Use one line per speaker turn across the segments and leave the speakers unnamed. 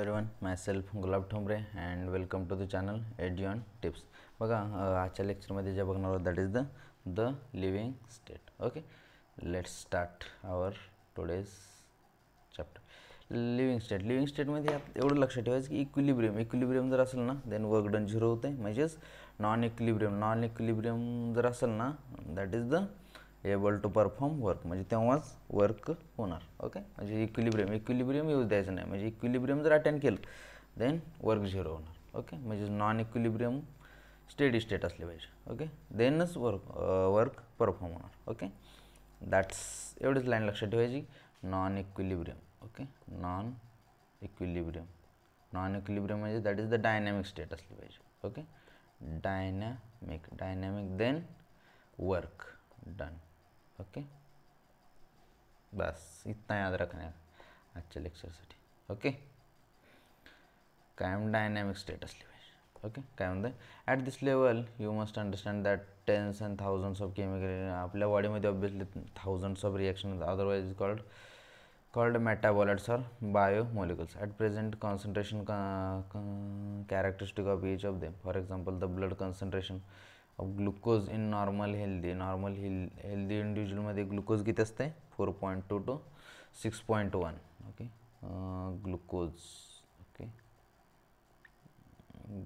everyone, myself Gulab Thombre and welcome to the channel Eduon Tips. बघा आजच्या लेक्चरमध्ये जे बघणार आहोत that is the living state. Okay, let's start our today's chapter. Living स्टेटमध्ये एवढं लक्षात ठेवायचं की इक्विलिब्रियम जर असेल ना देन वर्क डन झिरो होते. म्हणजेच नॉन इक्विलिब्रियम जर असेल ना that is the able to perform work, म्हणजे तेव्हाच वर्क होणार. ओके, म्हणजे इक्विलिब्रियम यूज द्यायचं नाही. म्हणजे इक्विलिब्रियम जर अटेंड केलं देन वर्क झिरो होणार. ओके, म्हणजे नॉन इक्विलिब्रियम स्टेडी स्टेट असले पाहिजे. ओके, देनच वर्क परफॉर्म होणार. ओके, दॅट्स एवढीच लाईन लक्षात ठेवायची. Non equilibrium. Okay, non equilibrium म्हणजे that is the dynamic state असली पाहिजे. Okay, dynamic then work done. Okay, बस इतना याद रखना है आजच्या लेक्चरसाठी. ओके, कायम डायनॅमिक स्टेट असली पाहिजे. ओके, काय म्हणतं at this level you must understand that tense and thousands of chemical आपल्या बॉडीमध्ये obviously thousands of reaction otherwise called metabolites or biomolecules at present concentration characteristic of each of them. For example, the blood concentration of glucose in normal healthy individual मध्ये glucose किती असते 4.2 to 6.1. Okay,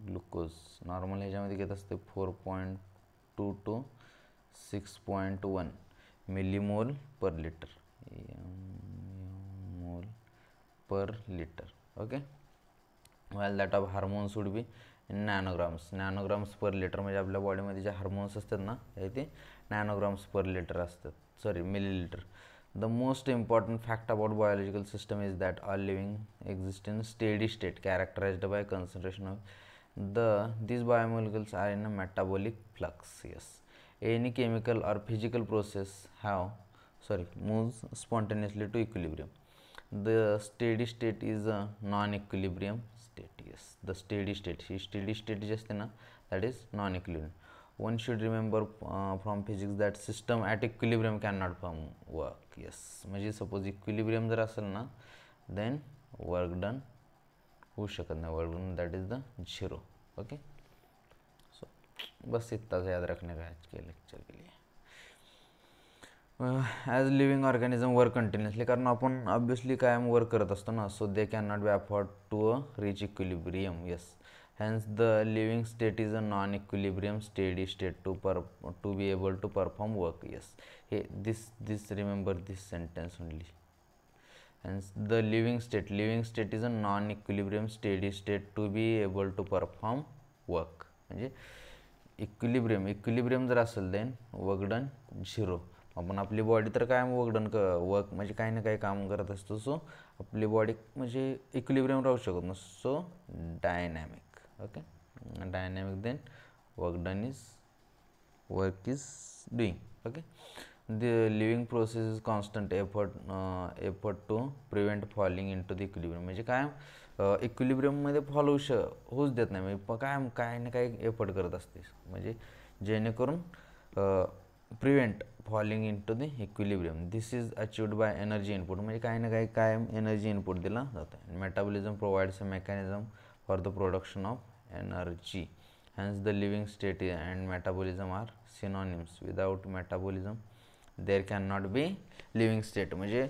glucose normal ह्याच्यामध्ये किती असते 4.2 to 6.1 millimole per litre per liter. Okay, while that of hormones would be in nanograms per liter. म्हणजे आपल्या बॉडीमध्ये जे हार्मोन्स असतात ना ते नॅनोग्राम्स पर लिटर असतात, sorry millilitre. The most important fact about biological system is that all living exist in steady state characterized by concentration of these biomolecules are in a metabolic flux. Yes, any chemical or physical process moves spontaneously to equilibrium. The steady state is a non-equilibrium state. Yes, the steady state जी असते ना that is non-equilibrium. One should remember from physics that system at equilibrium cannot work. Yes, म्हणजे suppose equilibrium जर असेल ना then work done होऊ शकत नाही. Work done that is the zero. Okay, so बस इतना याद रखने का आज के लेक्चर के लिए. As living organism work continuously, कारण आपण ऑब्वियसली कायम वर्क करत असतो ना. So they can not be afford to reach equilibrium. Yes, hence the living state is a non-equilibrium steady state to be able to perform work. Yes, this remember this sentence only. Hence the living state is a non-equilibrium steady state to be able to perform work. म्हणजे equilibrium जर असेल then work done zero. आपण आपली body तर कायम work म्हणजे काही ना काही काम करत असतो. सो आपली बॉडी म्हणजे इक्विलिब्रियम राहू शकत नाही. So dynamic. Okay, dynamic then work is doing. Okay, the living process is constant effort to prevent falling into the equilibrium. म्हणजे काय इक्विलिब्रियममध्ये फॉल होऊच देत नाही. म्हणजे कायम काही ना काही एफर्ट करत असते म्हणजे जेणेकरून prevent falling into the equilibrium. This is achieved by energy input. म्हणजे काही ना काही कायम एनर्जी इनपुट दिला जातं. Metabolism provides a mechanism for the production of energy. hence the living state and metabolism are synonyms. without metabolism there cannot be living state. म्हणजे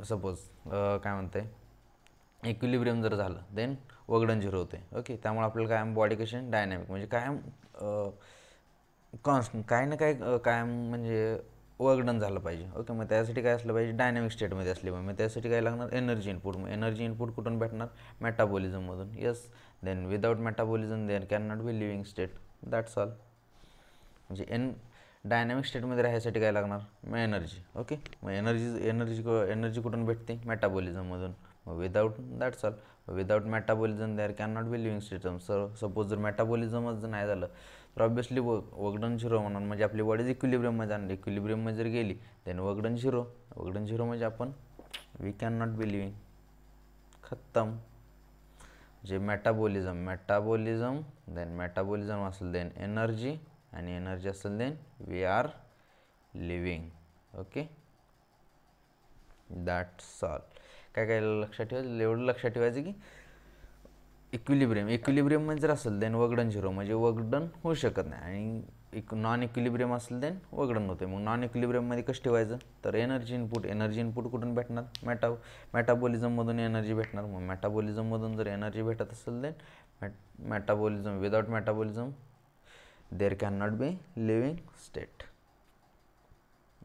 suppose काय म्हणते इक्विलिब्रियम जर झालं देन वर्क डन झिरो होते. Okay, त्यामुळे आपल्याला कायम body कशी डायनॅमिक म्हणजे कायम कॉन्स्टंट काही ना काही कायम म्हणजे वर्क डन झालं पाहिजे. ओके, मग त्यासाठी काय असलं पाहिजे डायनॅमिक स्टेटमध्ये असले पाहिजे. मग त्यासाठी काय लागणार एनर्जी इनपुट. मग एनर्जी इनपुट कुठून भेटणार मेटाबॉलिझममधून. Yes, then without metabolism there can not be living state. That's all. म्हणजे डायनॅमिक स्टेटमध्ये राहायसाठी काय लागणार मग एनर्जी. ओके, मग एनर्जी कुठून भेटते मेटाबॉलिझममधून. मग without that's all. Without metabolism there can not be living state. Suppose जर मेटाबॉलिझमच जर नाही झालं तर ऑब्वियसली वर्क डन झिरो होणार. म्हणजे आपली बॉडी इक्विलिब्रियममध्ये आणली. इक्विलिब्रियममध्ये जर गेली then work done zero. Work done zero म्हणजे आपण we can not be living. खत्तम. जे मेटाबॉलिझम असेल देन एनर्जी आणि एनर्जी असेल then we are living. Okay, that's all. काय काय लक्षात ठेवायचं, एवढं लक्षात ठेवायचं की इक्विलिब्रियम जर असेल देन वगडन झिरो, म्हणजे वगडन होऊ शकत नाही, आणि नॉन इक्विलिब्रियम असेल देन वगडन होते. मग नॉन इक्विलिब्रियममध्ये कसं ठेवायचं, तर एनर्जी इनपुट कुठून भेटणार, मेटाबॉलिझममधून एनर्जी भेटणार. मग मेटाबॉलिझममधून जर एनर्जी भेटत असेल then metabolism, without metabolism there can not be living state.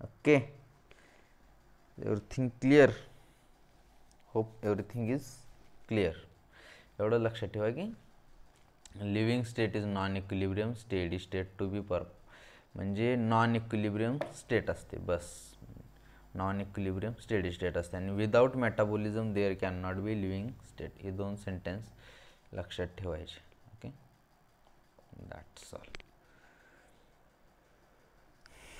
Okay, everything clear, hope everything is clear. एवढं लक्षात ठेवा की living state is non equilibrium, steady state to be म्हणजे नॉन इक्विलिब्रियम स्टेट असते, बस नॉन इक्विलिब्रियम स्टेडी स्टेट असते. आणि without metabolism there can not be living state. हे 2 सेंटेन्स लक्षात ठेवायचे. Okay, that's all.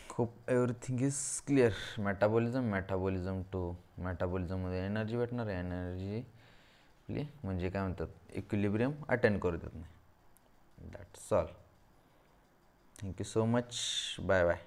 Hope everything is clear. Metabolism to मेटाबॉलिझममध्ये energy भेटणार, एनर्जी म्हणजे काय म्हणतात, इक्विलिब्रियम अटेंड करू देत नाही. That's all. Thank you so much. Bye bye.